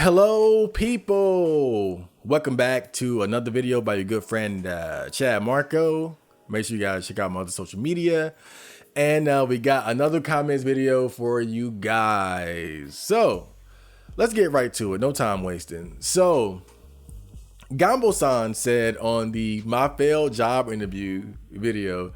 Hello, people. Welcome back to another video by your good friend Chad Marco. Make sure you guys check out my other social media. And we got another comments video for you guys. So let's get right to it. No time wasting. So Gambo-san said on the My Failed Job Interview video,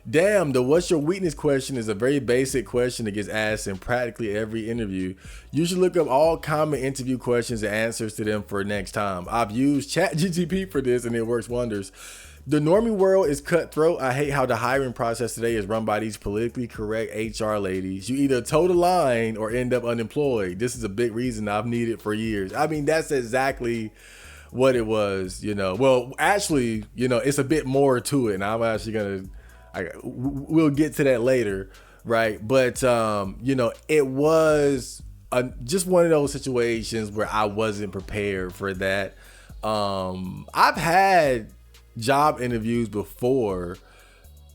damn, the what's your weakness question is a very basic question that gets asked in practically every interview. You should look up all common interview questions and answers to them for next time. I've used ChatGPT for this and it works wonders. The normie world is cutthroat. I hate how the hiring process today is run by these politically correct HR ladies. You either toe the line or end up unemployed. This is a big reason I've needed for years. I mean, that's exactly what it was, you know. Well, actually, you know, it's a bit more to it, and I'm actually gonna we'll get to that later, right? But you know, it was just one of those situations where I wasn't prepared for that. I've had job interviews before,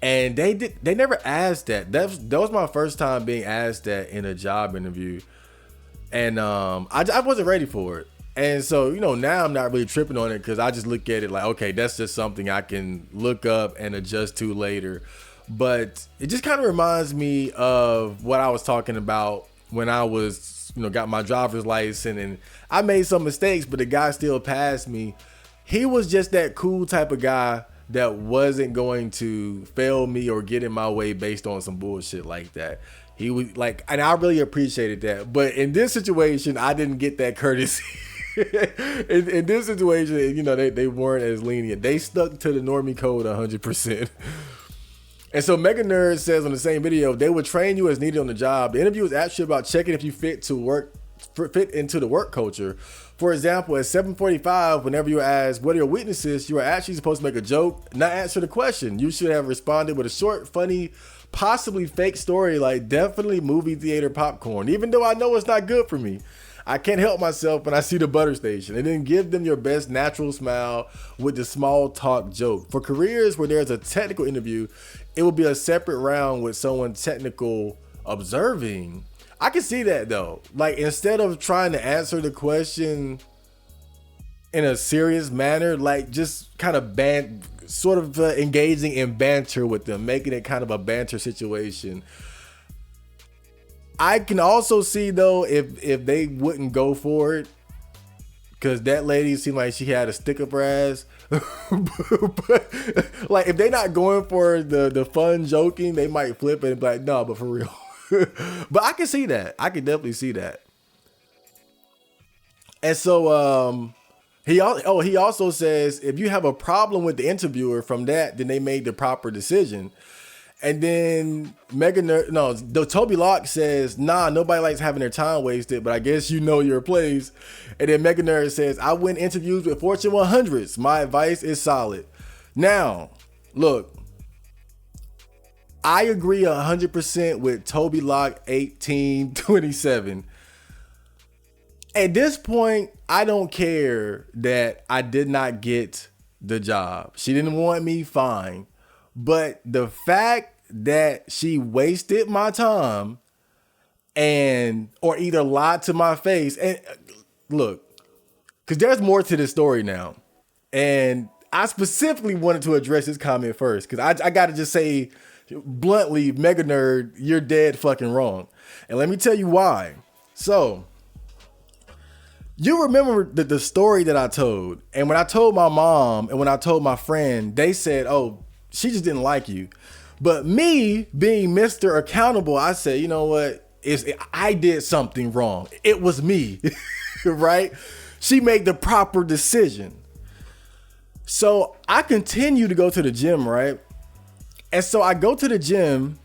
and they never asked that. That was my first time being asked that in a job interview, and I wasn't ready for it. And so, you know, now I'm not really tripping on it because I just look at it like, okay, that's just something I can look up and adjust to later. But it just kind of reminds me of what I was talking about when I was, you know, got my driver's license and I made some mistakes, but the guy still passed me. He was just that cool type of guy that wasn't going to fail me or get in my way based on some bullshit like that. He was like, and I really appreciated that. But in this situation, I didn't get that courtesy. in this situation, you know, they weren't as lenient. They stuck to the normie code 100%. And so Mega Nerd says on the same video, they would train you as needed on the job. The interview is actually about checking if you fit into the work culture. For example, at 7:45, whenever you ask what are your weaknesses, you are actually supposed to make a joke, not answer the question. You should have responded with a short, funny, possibly fake story like definitely movie theater popcorn, even though I know it's not good for me. I can't help myself when I see the butter station. And then give them your best natural smile with the small talk joke. For careers where there's a technical interview, it will be a separate round with someone technical observing. I can see that though. Like instead of trying to answer the question in a serious manner, like just kind of engaging in banter with them, making it kind of a banter situation. I can also see though if they wouldn't go for it, because that lady seemed like she had a stick up her ass. But like if they're not going for the fun joking, they might flip it and be like, no, but for real. But I can see that. I can definitely see that. And so he also says if you have a problem with the interviewer from that, then they made the proper decision. And then Toby Locke says, nah, nobody likes having their time wasted, but I guess you know your place. And then Mega Nerd says, I win interviews with Fortune 100s. My advice is solid. Now, look, I agree 100% with Toby Locke 1827. At this point, I don't care that I did not get the job. She didn't want me, fine. But the fact that she wasted my time or either lied to my face, and look, because there's more to this story now. And I specifically wanted to address this comment first, because I got to just say bluntly, Mega Nerd, you're dead fucking wrong. And let me tell you why. So, you remember the story that I told. And when I told my mom and when I told my friend, they said, oh, she just didn't like you. But me being Mr. Accountable, I said, you know what? I did something wrong. It was me, right? She made the proper decision. So I continue to go to the gym, right? And so I go to the gym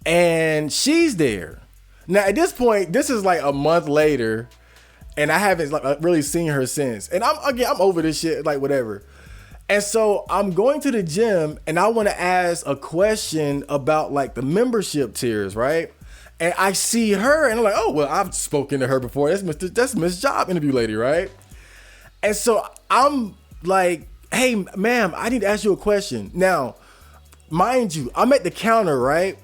and she's there. Now at this point, this is like a month later and I haven't really seen her since. And I'm over this shit, like whatever. And so I'm going to the gym and I want to ask a question about like the membership tiers, right? And I see her and I'm like, oh, well, I've spoken to her before. That's Miss Job Interview Lady, right? And so I'm like, hey, ma'am, I need to ask you a question. Now, mind you, I'm at the counter, right?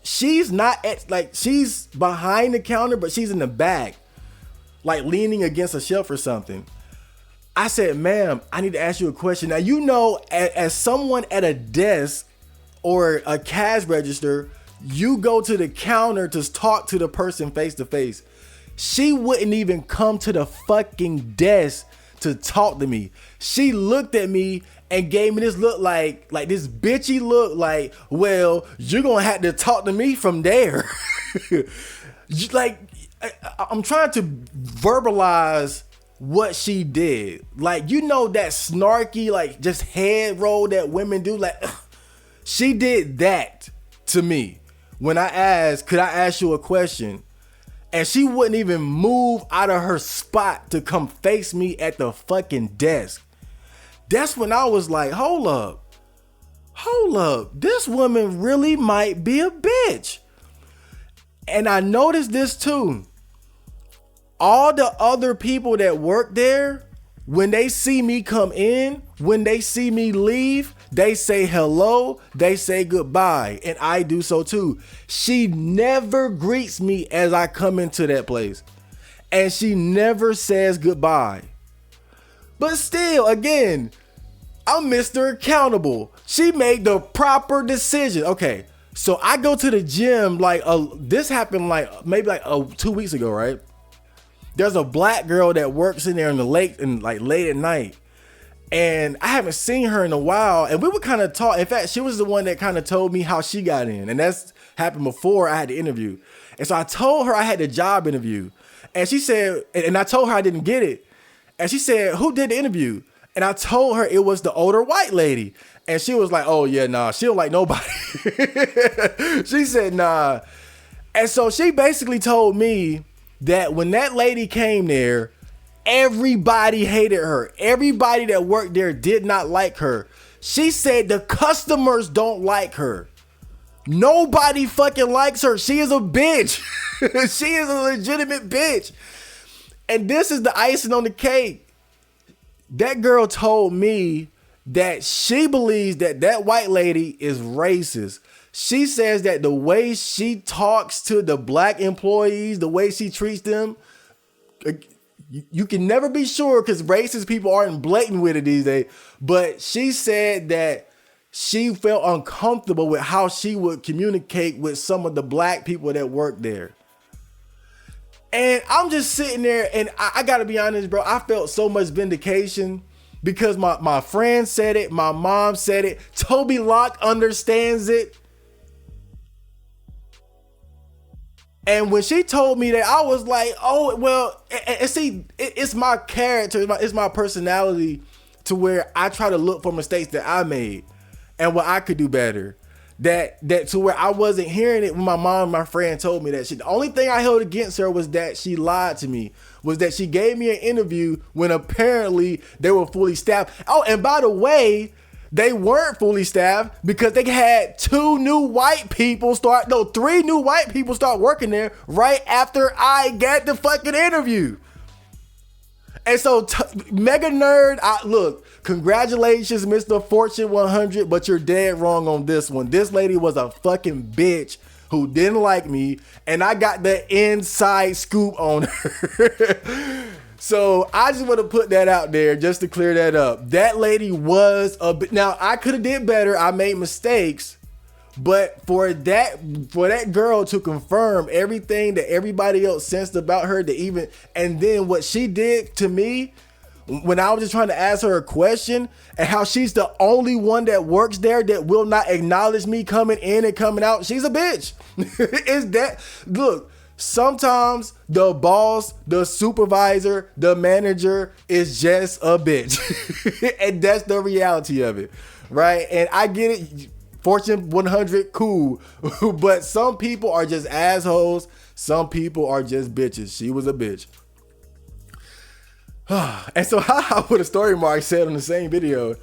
She's not she's behind the counter, but she's in the back. like leaning against a shelf or something. I said, ma'am, I need to ask you a question. Now, you know, as someone at a desk or a cash register, you go to the counter to talk to the person face to face. She wouldn't even come to the fucking desk to talk to me. She looked at me and gave me this look like this bitchy look like, well, you're gonna have to talk to me from there. Like, I'm trying to verbalize what she did. Like, you know, that snarky, like, just head roll that women do. Like, she did that to me when I asked, could I ask you a question? And she wouldn't even move out of her spot to come face me at the fucking desk. That's when I was like, hold up. This woman really might be a bitch. And I noticed this too. All the other people that work there, when they see me come in, when they see me leave, they say hello, they say goodbye, and I do so too. She never greets me as I come into that place, and she never says goodbye. But still, again, I'm Mr. Accountable. She made the proper decision. Okay, so I go to the gym, like, this happened like maybe 2 weeks ago, right? There's a black girl that works in there in the late and like late at night. And I haven't seen her in a while. And we would kind of talk. In fact, she was the one that kind of told me how she got in. And that's happened before I had the interview. And so I told her I had the job interview. And she said, and I told her I didn't get it. And she said, who did the interview? And I told her it was the older white lady. And she was like, oh yeah, nah, she don't like nobody. She said, nah. And so she basically told me that when that lady came there, everybody hated her. Everybody that worked there did not like her. She said the customers don't like her. Nobody fucking likes her. She is a bitch. She is a legitimate bitch. And this is the icing on the cake. That girl told me that she believes that that white lady is racist. She says that the way she talks to the black employees, the way she treats them, you can never be sure because racist people aren't blatant with it these days. But she said that she felt uncomfortable with how she would communicate with some of the black people that work there. And I'm just sitting there and I gotta be honest, bro, I felt so much vindication because my friend said it, my mom said it, Toby Locke understands it. And when she told me that, I was like, oh, well, and see, it's my character, it's my personality to where I try to look for mistakes that I made and what I could do better. That to where I wasn't hearing it when my mom and my friend told me that shit. The only thing I held against her was that she lied to me, was that she gave me an interview when apparently they were fully staffed. Oh, and by the way, they weren't fully staffed because they had three new white people start working there right after I got the fucking interview. And so mega nerd, look, congratulations, Mr. Fortune 100, but you're dead wrong on this one. This lady was a fucking bitch who didn't like me, and I got the inside scoop on her. So I just want to put that out there just to clear that up. That lady was a bit. Now I could have did better. I made mistakes, but for that girl to confirm everything that everybody else sensed about her, and then what she did to me when I was just trying to ask her a question, and how she's the only one that works there that will not acknowledge me coming in and coming out. She's a bitch. Is that look? Sometimes the boss, the supervisor, the manager is just a bitch. And that's the reality of it, right? And I get it. Fortune 100, cool. But some people are just assholes. Some people are just bitches. She was a bitch. And so I put a story mark said on the same video,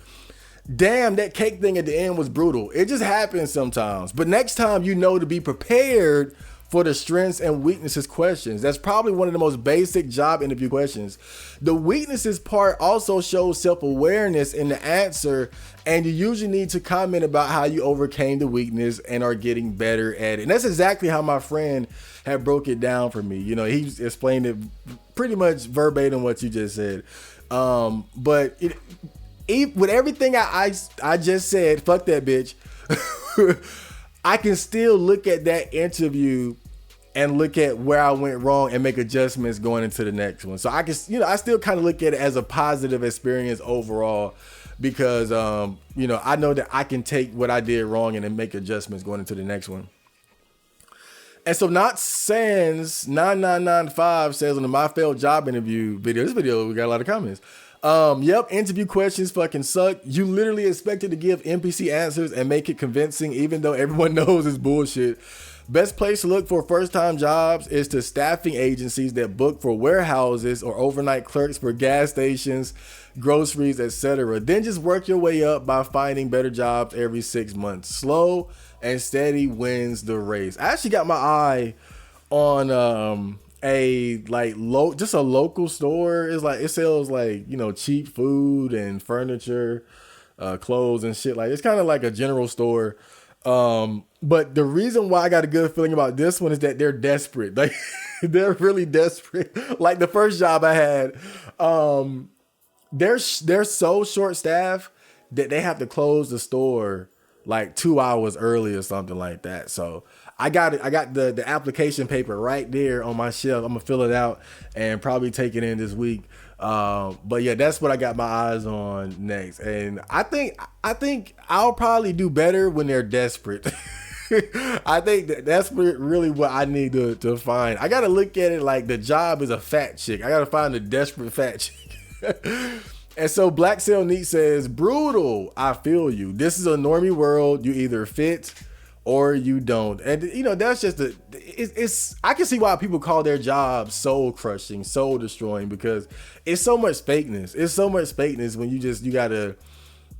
damn, that cake thing at the end was brutal. It just happens sometimes. But next time, you know to be prepared for the strengths and weaknesses questions. That's probably one of the most basic job interview questions. The weaknesses part also shows self-awareness in the answer, and you usually need to comment about how you overcame the weakness and are getting better at it. And that's exactly how my friend had broke it down for me. You know, he explained it pretty much verbatim what you just said. But with everything I just said, fuck that bitch. I can still look at that interview and look at where I went wrong and make adjustments going into the next one. So I can, I still kind of look at it as a positive experience overall, because, I know that I can take what I did wrong and then make adjustments going into the next one. And so Not Sans 9995 says on the My Failed Job interview video, this video, we got a lot of comments. Yep, interview questions fucking suck. You literally expected to give NPC answers and make it convincing, even though everyone knows it's bullshit. Best place to look for first-time jobs is to staffing agencies that book for warehouses or overnight clerks for gas stations, groceries, etc. Then just work your way up by finding better jobs every 6 months. Slow and steady wins the race. I actually got my eye on just a local store. It's like, it sells like, cheap food and furniture, clothes and shit. Like, it's kind of like a general store. But the reason why I got a good feeling about this one is that they're desperate. Like, they're really desperate. Like the first job I had, they're so short staffed that they have to close the store like 2 hours early or something like that. So I got the application paper right there on my shelf. I'm gonna fill it out and probably take it in this week. But yeah, that's what I got my eyes on next. And I think I'll probably do better when they're desperate. I think that's really what I need to find. I got to look at it like the job is a fat chick. I got to find a desperate fat chick. And so Black Sail Neat says, brutal. I feel you. This is a normie world. You either fit or you don't. And that's just I can see why people call their job soul crushing, soul destroying, because it's so much fakeness. It's so much fakeness when you gotta,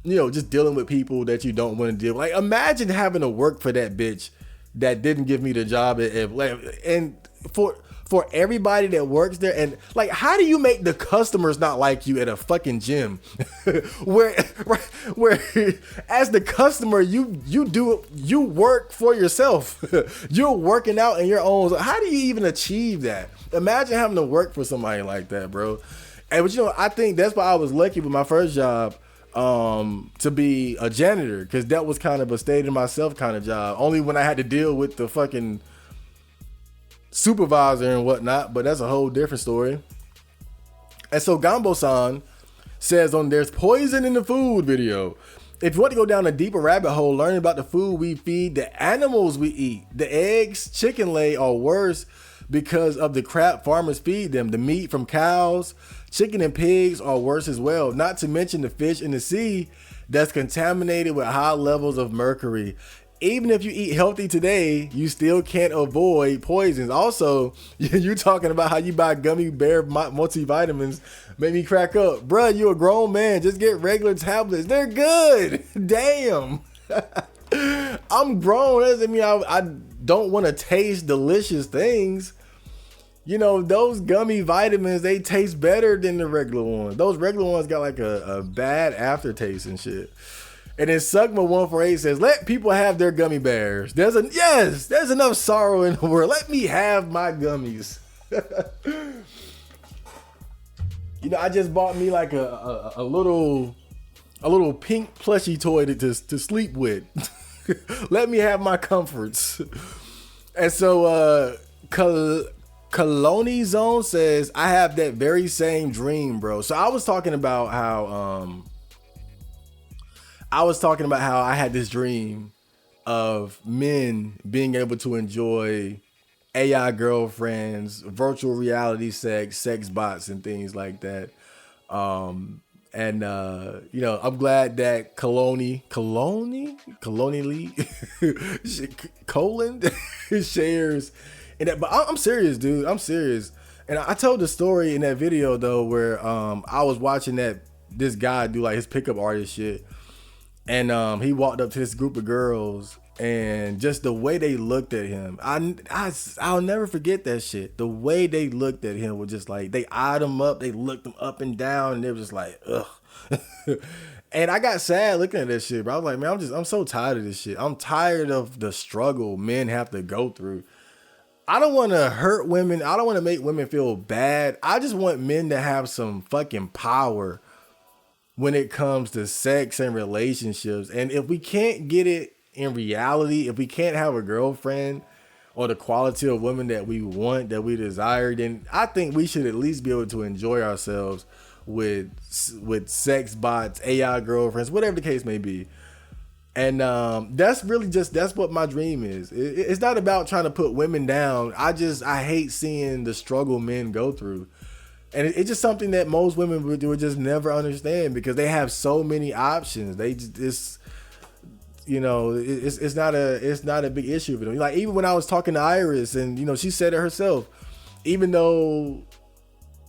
just dealing with people that you don't want to deal with. Like, imagine having to work for that bitch that didn't give me the job and for everybody that works there. And like, how do you make the customers not like you at a fucking gym where as the customer, you work for yourself. You're working out in your own. How do you even achieve that? Imagine having to work for somebody like that, bro. But I think that's why I was lucky with my first job, to be a janitor, because that was kind of a stay to myself kind of job. Only when I had to deal with the fucking supervisor and whatnot, but that's a whole different story. And so Gambo-san says on There's Poison in the Food video, if you want to go down a deeper rabbit hole learning about the food we feed the animals we eat, the eggs chicken lay are worse because of the crap farmers feed them. The meat from cows, chicken and pigs are worse as well, not to mention the fish in the sea that's contaminated with high levels of mercury. Even if you eat healthy today, you still can't avoid poisons. Also, you talking about how you buy gummy bear multivitamins made me crack up. Bruh, you a grown man. Just get regular tablets. They're good. Damn. I'm grown. That doesn't mean I don't want to taste delicious things. Those gummy vitamins, they taste better than the regular ones. Those regular ones got like a bad aftertaste and shit. And then Sugma148 says, let people have their gummy bears. There's enough sorrow in the world. Let me have my gummies. I just bought me like a little pink plushie toy to sleep with. Let me have my comforts. And so Coloni Zone says, I have that very same dream, bro. So I was talking about how I had this dream of men being able to enjoy AI girlfriends, virtual reality sex bots and things like that. I'm glad that Colony shares in that. But I'm serious, dude. I'm serious. And I told the story in that video though, where I was watching this guy do like his pickup artist shit. And he walked up to this group of girls And just the way they looked at him, I'll never forget that shit. The way they looked at him was just like, they eyed him up, they looked him up and down, and it was just like, ugh. And I got sad looking at that shit, bro. I was like, man, I'm so tired of this shit. I'm tired of the struggle men have to go through. I don't want to hurt women. I don't want to make women feel bad. I just want men to have some fucking power when it comes to sex and relationships. And if we can't get it in reality, if we can't have a girlfriend or the quality of women that we want, that we desire, then I think we should at least be able to enjoy ourselves with sex bots, AI girlfriends, whatever the case may be. And that's what my dream is. It's not about trying to put women down. I hate seeing the struggle men go through. And it's just something that most women would just never understand, because they have so many options. It's not a big issue for them. Like, even when I was talking to Iris, and she said it herself, even though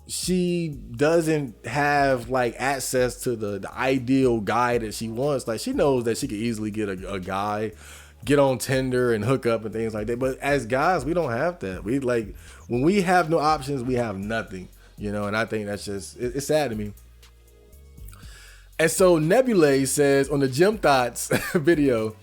she doesn't have like access to the ideal guy that she wants, like, she knows that she could easily get a guy, get on Tinder and hook up and things like that. But as guys, we don't have that. We, like, when we have no options, we have nothing, and I think that's just, it's sad to me. And so Nebulae says on the Gym Thoughts video,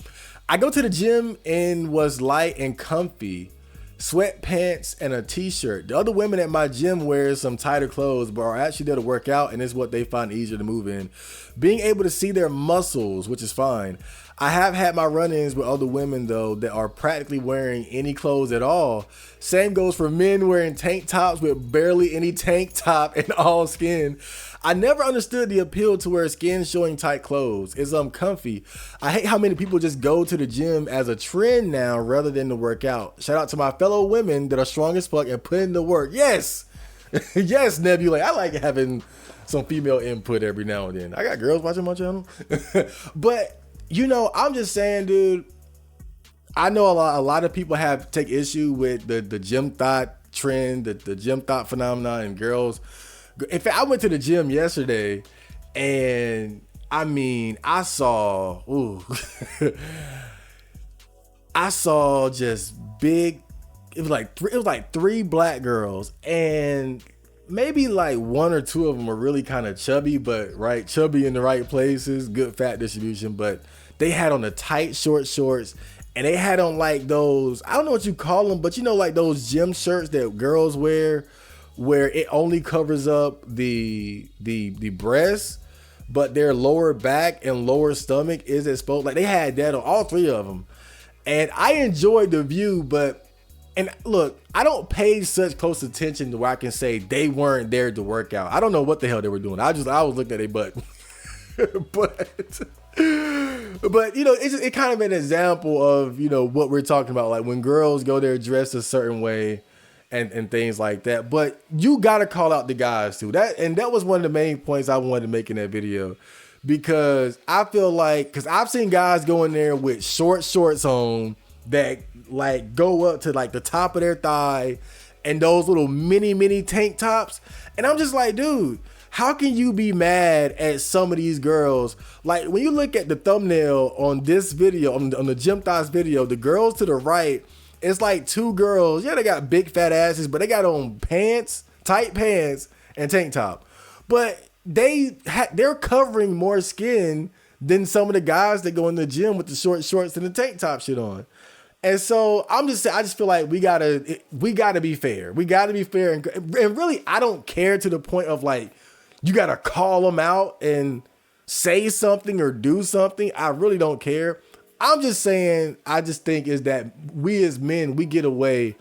I go to the gym and was light and comfy, sweatpants and a t-shirt. The other women at my gym wear some tighter clothes, but are actually there to work out, and it's what they find easier to move in. Being able to see their muscles, which is fine. I have had my run-ins with other women, though, that are practically wearing any clothes at all. Same goes for men wearing tank tops with barely any tank top and all skin. I never understood the appeal to wear skin showing tight clothes. It's comfy. I hate how many people just go to the gym as a trend now rather than to work out. Shout out to my fellow women that are strong as fuck and put in the work. Yes. Yes, Nebula. I like having some female input every now and then. I got girls watching my channel. But I'm just saying, dude, I know a lot of people take issue with the gym thought trend, the gym thought phenomenon, and girls. In fact, I went to the gym yesterday, and I saw just big. It was like three black girls, and maybe like one or two of them were really kind of chubby, but chubby in the right places, good fat distribution. But they had on the tight short shorts, and they had on like those, I don't know what you call them, but like those gym shirts that girls wear, where it only covers up the breasts, but their lower back and lower stomach is exposed. Like, they had that on, all three of them, and I enjoyed the view. And look, I don't pay such close attention to where I can say they weren't there to work out. I don't know what the hell they were doing. I was looking at their butt. but it kind of an example of what we're talking about, like when girls go there dressed a certain way and things like that. But you gotta call out the guys too. That was one of the main points I wanted to make in that video, because I feel like, because I've seen guys go in there with short shorts on that like go up to like the top of their thigh, and those little mini tank tops, and I'm just like, dude, how can you be mad at some of these girls? Like, when you look at the thumbnail on this video, on the Gym Thoughts video, the girls to the right, it's like two girls. Yeah, they got big fat asses, but they got on pants, tight pants, and tank top. But they're covering more skin than some of the guys that go in the gym with the short shorts and the tank top shit on. And so I just feel like we gotta be fair. We gotta be fair, and really, I don't care to the point of like, you gotta call them out and say something or do something. I really don't care. I'm just saying, I just think is that we as men, we get away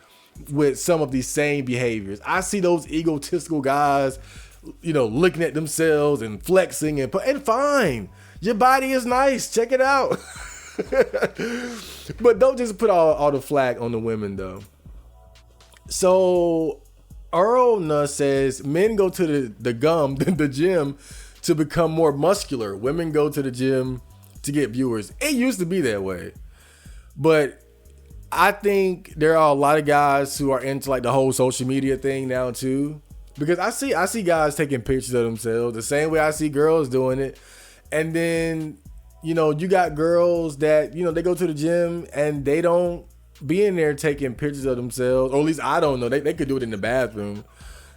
with some of these same behaviors. I see those egotistical guys, looking at themselves and flexing and fine. Your body is nice. Check it out. But don't just put all the flag on the women, though. So Earl says men go to the gym to become more muscular. Women go to the gym to get viewers. It used to be that way, but I think there are a lot of guys who are into like the whole social media thing now too, because I see guys taking pictures of themselves the same way I see girls doing it, and then you know, you got girls that, you know, they go to the gym and they don't be in there taking pictures of themselves, or at least I don't know. They could do it in the bathroom,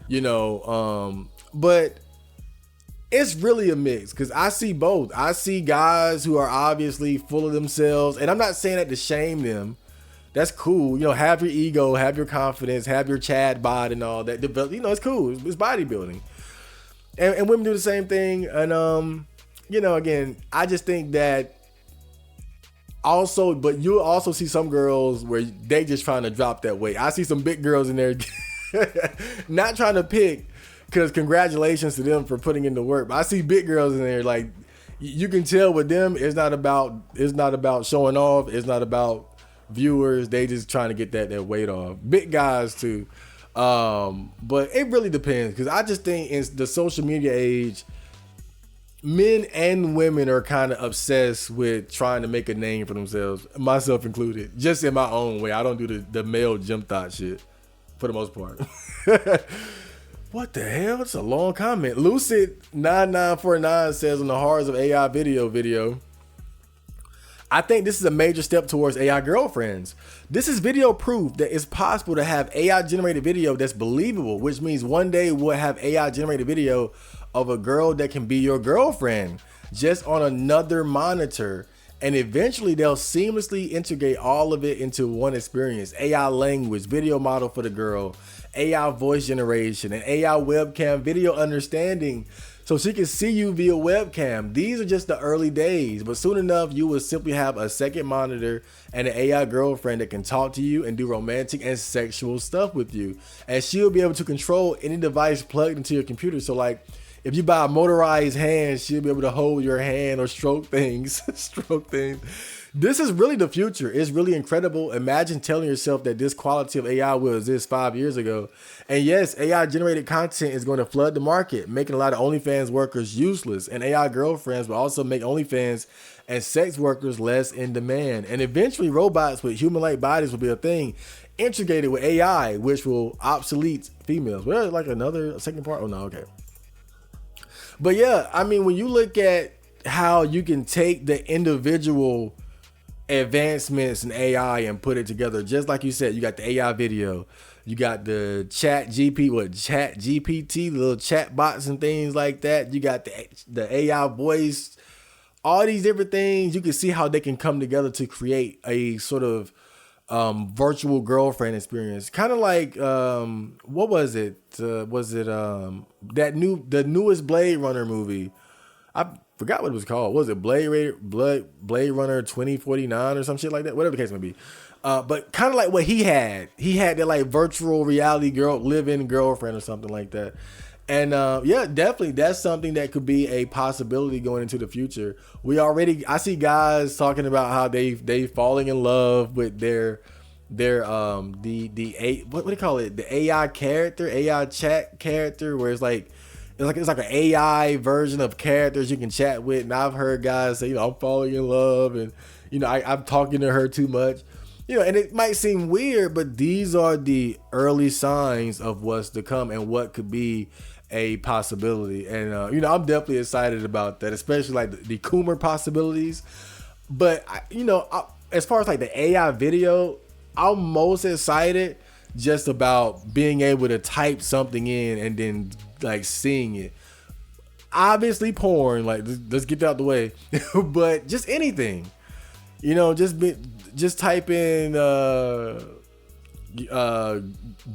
you know. But it's really a mix because I see both. I see guys who are obviously full of themselves, and I'm not saying that to shame them. That's cool. You know, have your ego, have your confidence, have your Chad bod and all that. You know, it's cool. It's bodybuilding. And women do the same thing. And, you know, again, I just think that also, but you'll also see some girls where they just trying to drop that weight. I see some big girls in there not trying to pick, because congratulations to them for putting in the work. But I see big girls in there, like, you can tell with them, it's not about showing off. It's not about viewers. They just trying to get that weight off. Big guys too. But it really depends, because I just think in the social media age, men and women are kind of obsessed with trying to make a name for themselves, myself included, just in my own way. I don't do the male gym thought shit for the most part. What the hell? It's a long comment. Lucid9949 says on the horrors of AI video, I think this is a major step towards AI girlfriends. This is video proof that it's possible to have AI generated video that's believable, which means one day we'll have AI generated video of a girl that can be your girlfriend just on another monitor. And eventually they'll seamlessly integrate all of it into one experience. AI language, video model for the girl, AI voice generation, and AI webcam video understanding, so she can see you via webcam. These are just the early days, but soon enough, you will simply have a second monitor and an AI girlfriend that can talk to you and do romantic and sexual stuff with you. And she'll be able to control any device plugged into your computer. So like, if you buy a motorized hand, she'll be able to hold your hand or stroke things. This is really the future. It's really incredible. Imagine telling yourself that this quality of AI will exist 5 years ago. And yes, AI generated content is going to flood the market, making a lot of OnlyFans workers useless. And AI girlfriends will also make OnlyFans and sex workers less in demand. And eventually robots with human-like bodies will be a thing, integrated with AI, which will obsolete females. Well, like another second part? Oh no, okay. But yeah, I mean, when you look at how you can take the individual advancements in AI and put it together, just like you said, you got the AI video, you got the chat GPT, little chat bots and things like that. You got the AI voice, all these different things. You can see how they can come together to create a sort of virtual girlfriend experience, kind of like what was it? The newest Blade Runner movie? I forgot what it was called. Was it Blade Runner 2049 or some shit like that? Whatever the case may be. But kind of like what he had that like virtual reality live-in girlfriend or something like that. And yeah, definitely that's something that could be a possibility going into the future. I see guys talking about how they falling in love with their what do you call it? The AI chat character, where it's like an AI version of characters you can chat with. And I've heard guys say, I'm falling in love, and I'm talking to her too much. And it might seem weird, but these are the early signs of what's to come and what could be a possibility. And I'm definitely excited about that, especially like the Coomer possibilities. But as far as like the AI video, I'm most excited just about being able to type something in and then like seeing it. Obviously porn, like let's get that out the way. But just anything, just type in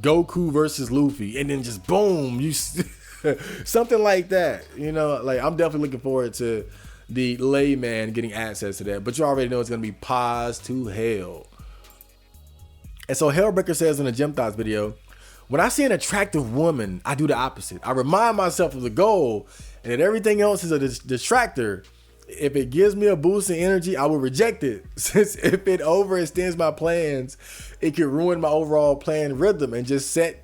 Goku versus Luffy, and then just boom, something like that. Like I'm definitely looking forward to the layman getting access to that. But you already know it's gonna be pause to hell. And so Hellbreaker says in the Gym Thoughts video, when I see an attractive woman, I do the opposite. I remind myself of the goal and that everything else is a distractor. If it gives me a boost in energy, I will reject it. Since if it overextends my plans, it could ruin my overall plan rhythm and just the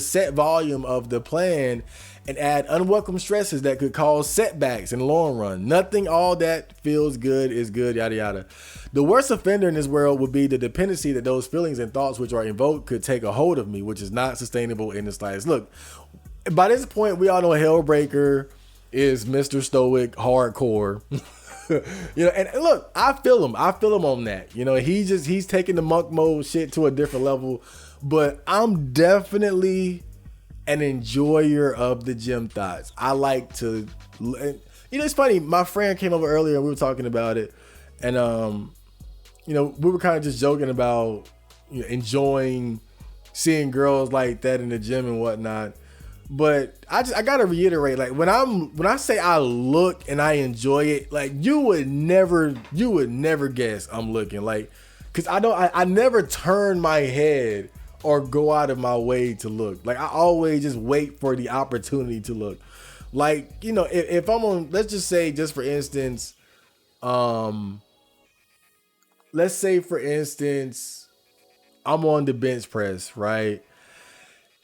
set volume of the plan and add unwelcome stresses that could cause setbacks in the long run. Nothing all that feels good is good, yada yada. The worst offender in this world would be the dependency that those feelings and thoughts which are invoked could take a hold of me, which is not sustainable in the slightest. Look, by this point, we all know Hellbreaker is Mr. Stoic hardcore. You know, and look, I feel him. I feel him on that. You know, he's taking the monk mode shit to a different level. But I'm definitely an enjoyer of the gym thoughts. I like to, you know, it's funny. My friend came over earlier and we were talking about it, and you know, we were kind of just joking about, you know, enjoying seeing girls like that in the gym and whatnot. But I gotta reiterate, like when I say I look and I enjoy it, like you would never guess I'm looking, like, cause I never turn my head or go out of my way to look. Like I always just wait for the opportunity to look. Like, you know, if I'm on, let's just say, just for instance, let's say for instance, I'm on the bench press, right?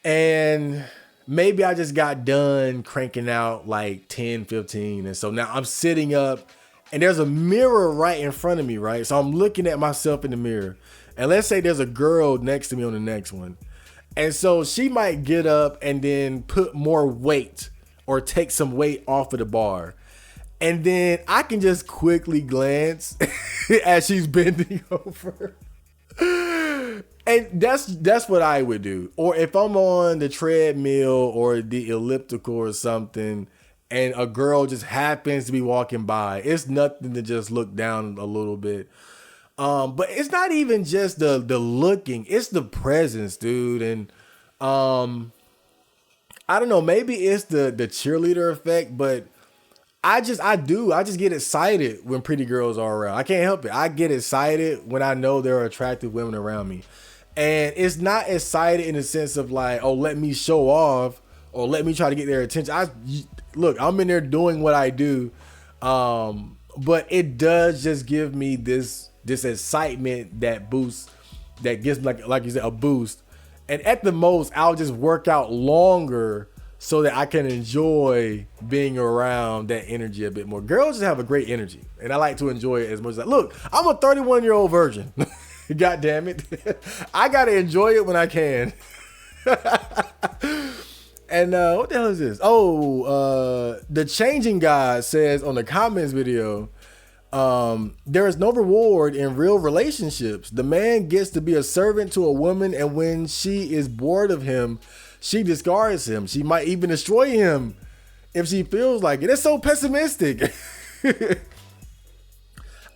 And maybe I just got done cranking out like 10, 15. And so now I'm sitting up and there's a mirror right in front of me, right? So I'm looking at myself in the mirror. And let's say there's a girl next to me on the next one. And so she might get up and then put more weight or take some weight off of the bar. And then I can just quickly glance as she's bending over. And that's what I would do. Or if I'm on the treadmill or the elliptical or something, and a girl just happens to be walking by, it's nothing to just look down a little bit. But it's not even just the looking, it's the presence, dude. And I don't know, maybe it's the cheerleader effect, but I just get excited when pretty girls are around. I can't help it. I get excited when I know there are attractive women around me. And it's not excited in the sense of like, oh, let me show off or let me try to get their attention. Look, I'm in there doing what I do. But it does just give me this excitement that boosts, that gives me, like you said, a boost. And at the most, I'll just work out longer so that I can enjoy being around that energy a bit more. Girls just have a great energy, and I like to enjoy it as much as look, I'm a 31-year-old virgin. God damn it. I got to enjoy it when I can. And what the hell is this? Oh, the Changing God says on the comments video, there is no reward in real relationships. The man gets to be a servant to a woman, and when she is bored of him, she discards him. She might even destroy him if she feels like it. It's so pessimistic.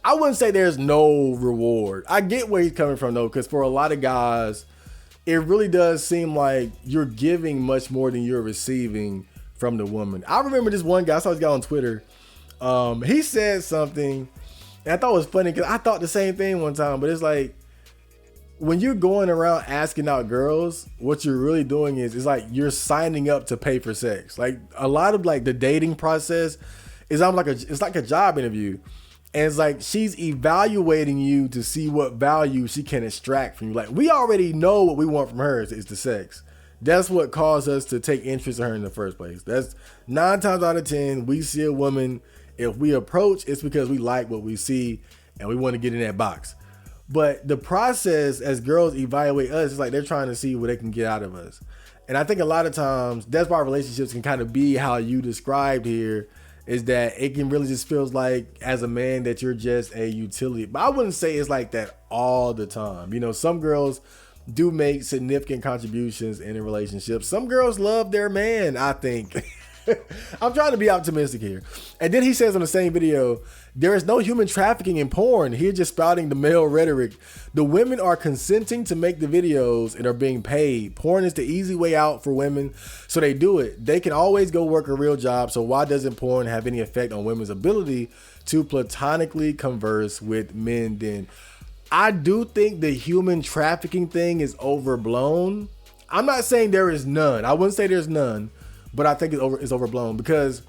I wouldn't say there's no reward. I get where he's coming from though, because for a lot of guys, it really does seem like you're giving much more than you're receiving from the woman. I remember this one guy, I saw this guy on Twitter. He said something, and I thought it was funny because I thought the same thing one time, but it's like, when you're going around asking out girls, what you're really doing is, it's like you're signing up to pay for sex. Like a lot of like the dating process is it's like a job interview. And it's like she's evaluating you to see what value she can extract from you. Like we already know what we want from her is the sex. That's what caused us to take interest in her in the first place. That's 9 times out of 10, we see a woman, if we approach, it's because we like what we see and we want to get in that box. But the process as girls evaluate us is like they're trying to see what they can get out of us. And I think a lot of times that's why relationships can kind of be how you described here, is that it can really just feels like as a man that you're just a utility. But I wouldn't say it's like that all the time. You know, some girls do make significant contributions in a relationship. Some girls love their man, I think. I'm trying to be optimistic here. And then he says on the same video, there is no human trafficking in porn. Here just spouting the male rhetoric. The women are consenting to make the videos and are being paid. Porn is the easy way out for women, so they do it. They can always go work a real job, so why doesn't porn have any effect on women's ability to platonically converse with men then? I do think the human trafficking thing is overblown. I'm not saying there is none. I wouldn't say there's none. But I think it's overblown, because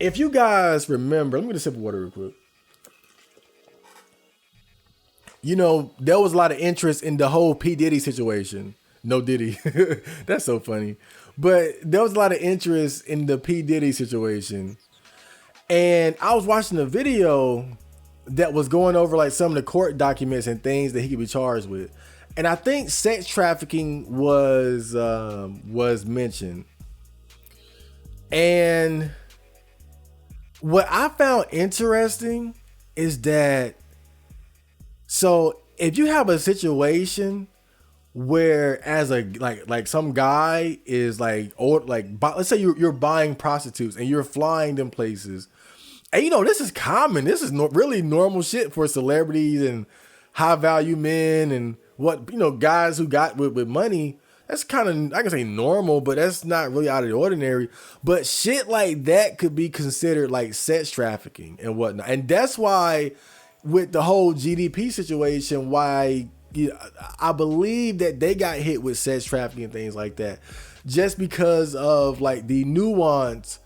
if you guys remember, let me get a sip of water real quick. You know, there was a lot of interest in the whole P. Diddy situation. No Diddy. That's so funny. But there was a lot of interest in the P. Diddy situation. And I was watching a video that was going over like some of the court documents and things that he could be charged with. And I think sex trafficking was mentioned. And what I found interesting is that, so if you have a situation where as a like some guy is like, or like let's say you're buying prostitutes and you're flying them places, and this is common, this is really normal shit for celebrities and high value men and what guys who got with money. That's kind of, I can say normal, but that's not really out of the ordinary. But shit like that could be considered like sex trafficking and whatnot. And that's why with the whole GDP situation, why I believe that they got hit with sex trafficking and things like that, just because of like the nuance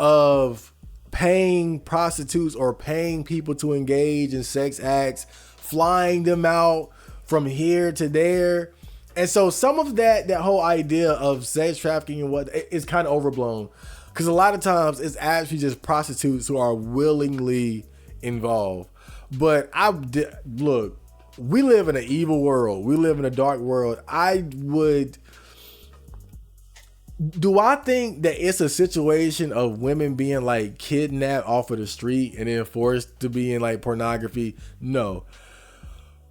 of paying prostitutes or paying people to engage in sex acts, flying them out from here to there. And so some of that whole idea of sex trafficking and what is kind of overblown, because a lot of times it's actually just prostitutes who are willingly involved. But look, we live in an evil world. We live in a dark world. Do I think that it's a situation of women being like kidnapped off of the street and then forced to be in like pornography? No.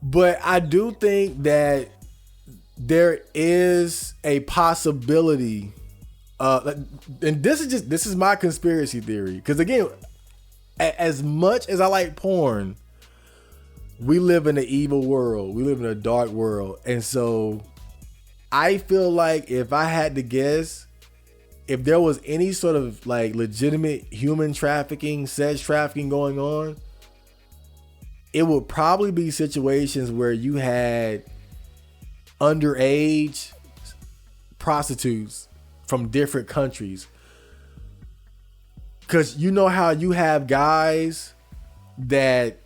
But I do think that there is a possibility, and this is my conspiracy theory, because again, as much as I like porn, we live in an evil world, we live in a dark world. And so I feel like if I had to guess, if there was any sort of like legitimate human trafficking, sex trafficking going on, it would probably be situations where you had underage prostitutes from different countries. Because how you have guys that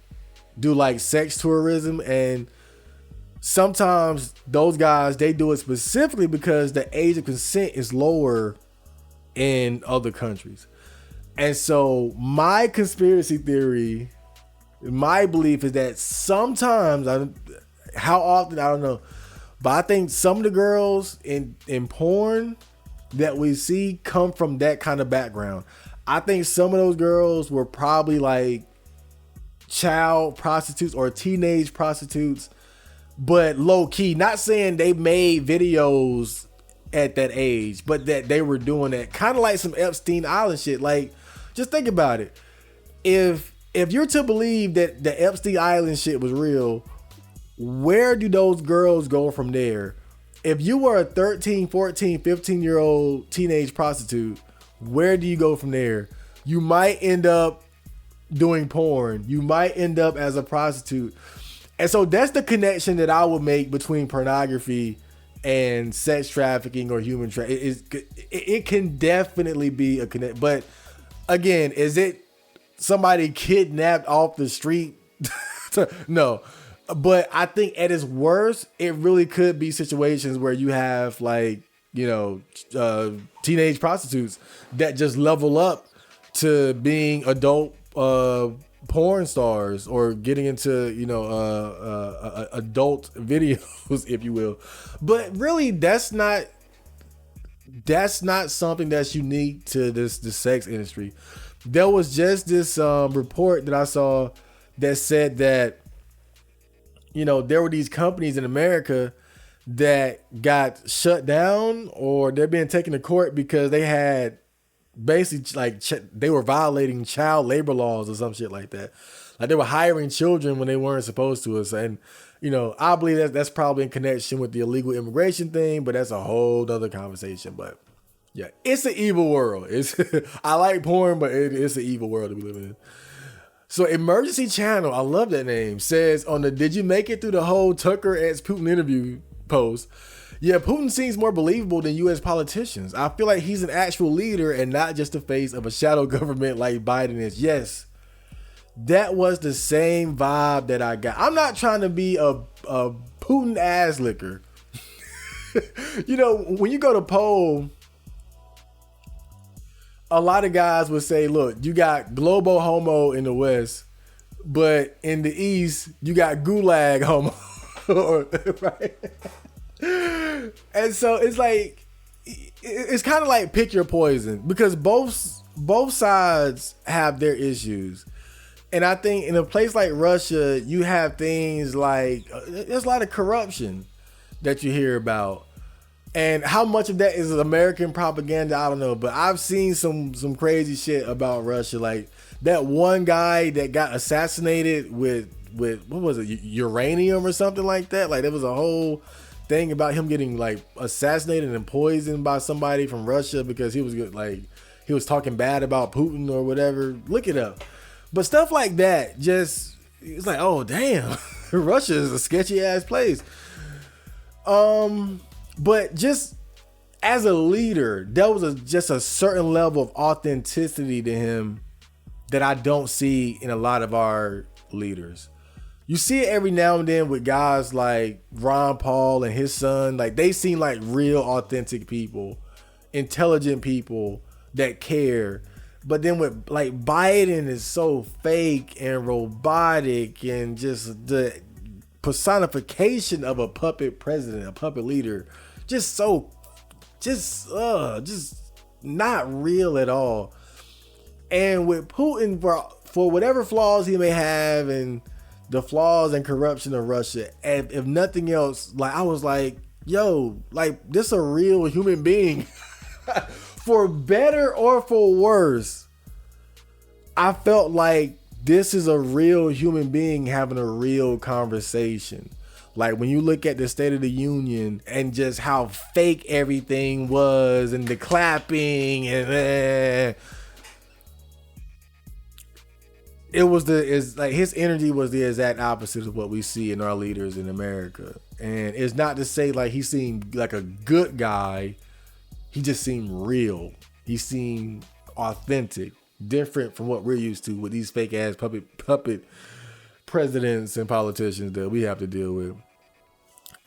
do like sex tourism, and sometimes those guys, they do it specifically because the age of consent is lower in other countries. And so my conspiracy theory, my belief is that sometimes, how often, I don't know, but I think some of the girls in porn that we see come from that kind of background. I think some of those girls were probably like child prostitutes or teenage prostitutes, but low key, not saying they made videos at that age, but that they were doing that kind of like some Epstein Island shit. Like, just think about it. If you're to believe that the Epstein Island shit was real, where do those girls go from there? If you were a 13, 14, 15-year-old teenage prostitute, where do you go from there? You might end up doing porn. You might end up as a prostitute. And so that's the connection that I would make between pornography and sex trafficking or human trafficking. It can definitely be a connect. But again, is it somebody kidnapped off the street? No. But I think at its worst, it really could be situations where you have like, teenage prostitutes that just level up to being adult porn stars or getting into, adult videos, if you will. But really, that's not something that's unique to the sex industry. There was just this report that I saw that said that, there were these companies in America that got shut down or they're being taken to court because they had basically like they were violating child labor laws or some shit like that. Like they were hiring children when they weren't supposed to. And, I believe that's probably in connection with the illegal immigration thing, but that's a whole other conversation. But yeah, it's an evil world. I like porn, but it's an evil world that we live in. So Emergency Channel, I love that name, says on the "Did you make it through the whole Tucker x Putin interview" post, yeah, Putin seems more believable than U.S. politicians. I feel like he's an actual leader and not just the face of a shadow government like Biden is. Yes, that was the same vibe that I got. I'm not trying to be a Putin ass licker. When you go to poll, a lot of guys would say, look, you got global homo in the West, but in the East, you got gulag homo. Right? And so it's like, it's kind of like pick your poison, because both sides have their issues. And I think in a place like Russia, you have things like there's a lot of corruption that you hear about. And how much of that is American propaganda, I don't know. But I've seen some crazy shit about Russia. Like that one guy that got assassinated with what was it, uranium or something like that. Like there was a whole thing about him getting like assassinated and poisoned by somebody from Russia because he was talking bad about Putin or whatever. Look it up. But stuff like that, just it's like, oh damn, Russia is a sketchy ass place. But just as a leader, there was just a certain level of authenticity to him that I don't see in a lot of our leaders. You see it every now and then with guys like Ron Paul and his son. Like they seem like real authentic people, intelligent people that care. But then with like Biden is so fake and robotic and just the personification of a puppet president, a puppet leader, just not real at all. And with Putin, for whatever flaws he may have and the flaws and corruption of Russia, and if nothing else, like I was like, yo, like this a real human being. For better or for worse, I felt like this is a real human being having a real conversation. Like when you look at the State of the Union and just how fake everything was and the clapping and it's like his energy was the exact opposite of what we see in our leaders in America. And it's not to say like he seemed like a good guy. He just seemed real. He seemed authentic, different from what we're used to with these fake ass puppet presidents and politicians that we have to deal with.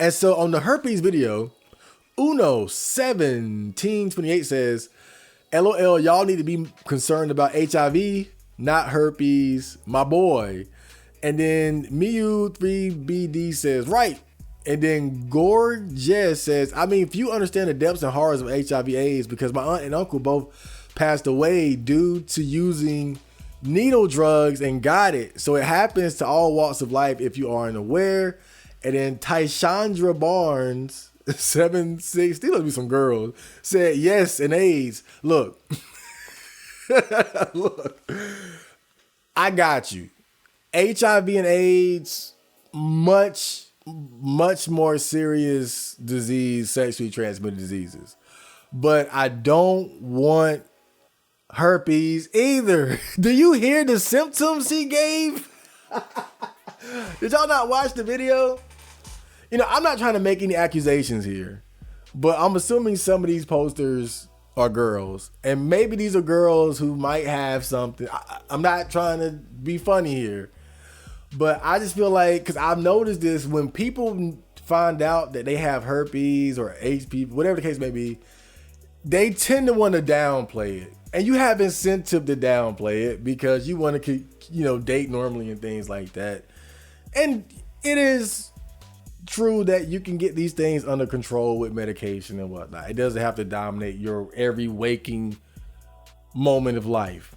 And so on the herpes video, Uno1728 says, LOL, y'all need to be concerned about HIV, not herpes, my boy. And then Miu3BD says, right. And then Gorgeous says, I mean, if you understand the depths and horrors of HIV AIDS, because my aunt and uncle both passed away due to using needle drugs and got it. So it happens to all walks of life if you aren't aware. And then Tyshandra Barnes, 76, these must be some girls, said yes, and AIDS. Look, look, I got you. HIV and AIDS, much more serious disease, sexually transmitted diseases. But I don't want herpes either. Do you hear the symptoms he gave? Did y'all not watch the video? You know, I'm not trying to make any accusations here, but I'm assuming some of these posters are girls. And maybe these are girls who might have something. I'm not trying to be funny here, but I just feel like, because I've noticed this, when people find out that they have herpes or HPV, whatever the case may be, they tend to want to downplay it. And you have incentive to downplay it because you want to, you know, date normally and things like that. And it is true that you can get these things under control with medication and whatnot. It doesn't have to dominate your every waking moment of life.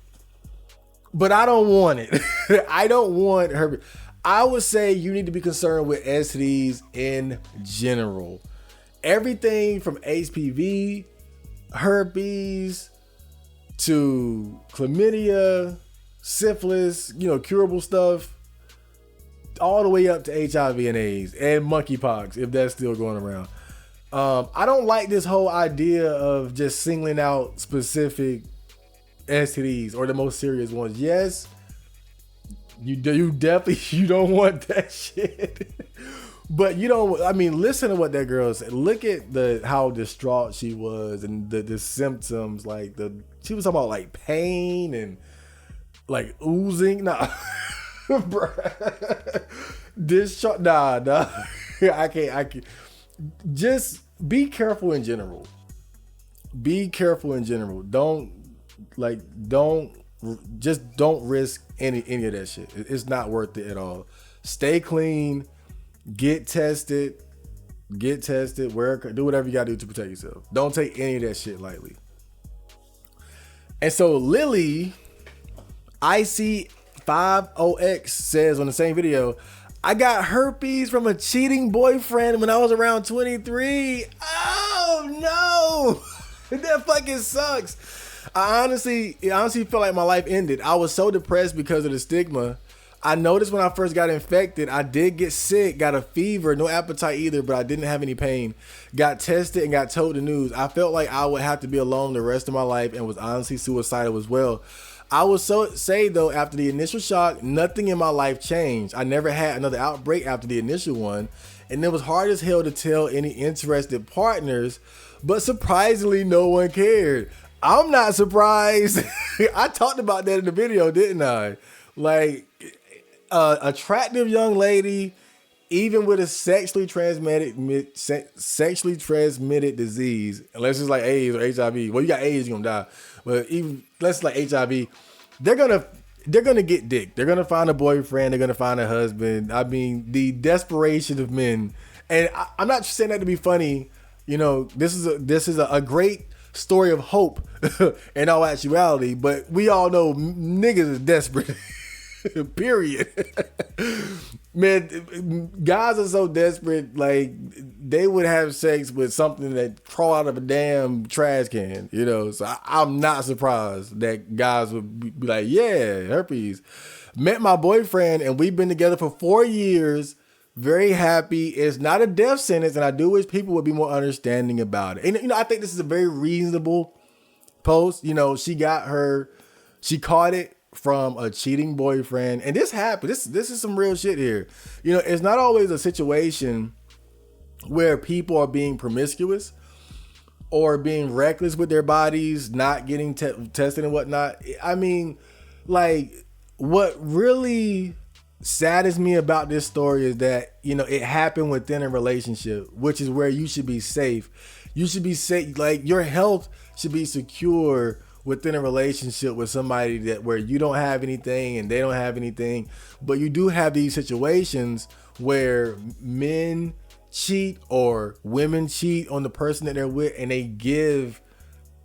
But I don't want it. I don't want herpes. I would say you need to be concerned with STDs in general. Everything from HPV, herpes, to chlamydia, syphilis, you know, curable stuff, all the way up to HIV and AIDS and monkeypox, if that's still going around. I don't like this whole idea of just singling out specific STDs or the most serious ones. Yes, you definitely, you don't want that shit. But you don't, I mean, listen to what that girl said. Look at how distraught she was and the symptoms, like she was talking about like pain and like oozing. Nah. Discharge. Nah. I can't. Just be careful in general. Be careful in general. Don't risk any of that shit. It's not worth it at all. Stay clean. Get tested. Get tested, do whatever you gotta do to protect yourself. Don't take any of that shit lightly. And so Lily IC50X says on the same video, I got herpes from a cheating boyfriend when I was around 23. Oh no, that fucking sucks. I honestly felt like my life ended. I was so depressed because of the stigma. I noticed when I first got infected, I did get sick, got a fever, no appetite either, but I didn't have any pain. Got tested and got told the news. I felt like I would have to be alone the rest of my life and was honestly suicidal as well. I would say though, after the initial shock, nothing in my life changed. I never had another outbreak after the initial one, and it was hard as hell to tell any interested partners, but surprisingly, no one cared. I'm not surprised. I talked about that in the video, didn't I? Like, attractive young lady, even with a sexually transmitted disease, unless it's like AIDS or HIV. Well, you got AIDS, you're gonna die. But even let's like HIV, they're gonna get dick. They're gonna find a boyfriend. They're gonna find a husband. I mean, the desperation of men. And I'm not saying that to be funny. You know, this is a great story of hope in all actuality. But we all know niggas is desperate. Period. Man, guys are so desperate, like they would have sex with something that crawl out of a damn trash can, you know. So I'm not surprised that guys would be like, yeah, herpes. Met my boyfriend and we've been together for 4 years. Very happy. It's not a death sentence, and I do wish people would be more understanding about it. And you know, I think this is a very reasonable post. You know, she caught it from a cheating boyfriend, and this happened. This is some real shit here. You know, it's not always a situation where people are being promiscuous or being reckless with their bodies, not getting tested and whatnot. I mean, like, what really saddens me about this story is that, you know, it happened within a relationship, which is where you should be safe. You should be safe. Like, your health should be secure within a relationship with somebody that where you don't have anything and they don't have anything, but you do have these situations where men cheat or women cheat on the person that they're with, and they give,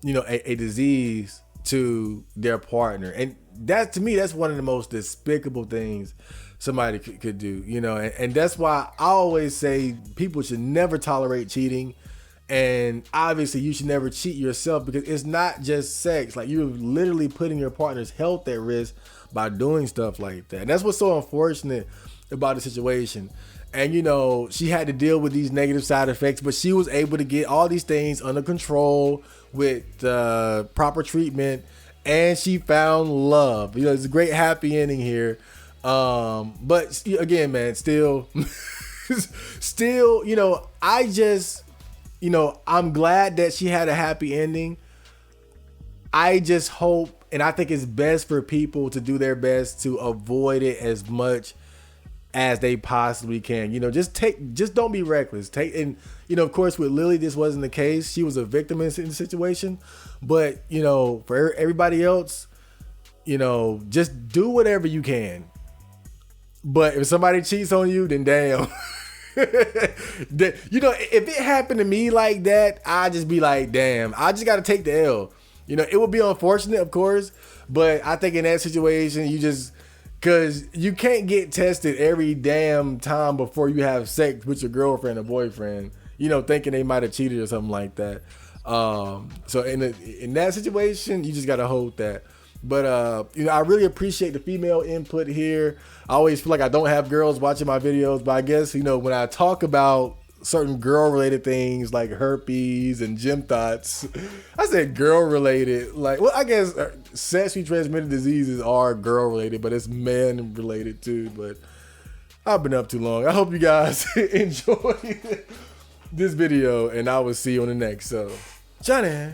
you know, a disease to their partner. And that, to me, that's one of the most despicable things somebody could do, you know. And that's why I always say people should never tolerate cheating. And obviously you should never cheat yourself, because it's not just sex. Like, you're literally putting your partner's health at risk by doing stuff like that. And that's what's so unfortunate about the situation. And, you know, she had to deal with these negative side effects, but she was able to get all these things under control with proper treatment, and she found love. You know, it's a great happy ending here. But again, man, still, you know, you know, I'm glad that she had a happy ending. I just hope, and I think it's best for people to do their best to avoid it as much as they possibly can. You know, just don't be reckless. And, you know, of course, with Lily, this wasn't the case. She was a victim in the situation. But, you know, for everybody else, you know, just do whatever you can. But if somebody cheats on you, then damn. You know, if it happened to me like that, I'd just be like, damn, I just got to take the L. You know, it would be unfortunate, of course, but I think in that situation, because you can't get tested every damn time before you have sex with your girlfriend or boyfriend, you know, thinking they might have cheated or something like that. So in that situation, you just got to hold that. But, you know, I really appreciate the female input here. I always feel like I don't have girls watching my videos, but I guess, you know, when I talk about certain girl related things like herpes and gym thoughts, I said girl related. Like, well, I guess sexually transmitted diseases are girl related, but it's man related too. But I've been up too long. I hope you guys enjoy this video, and I will see you on the next. So, Johnny.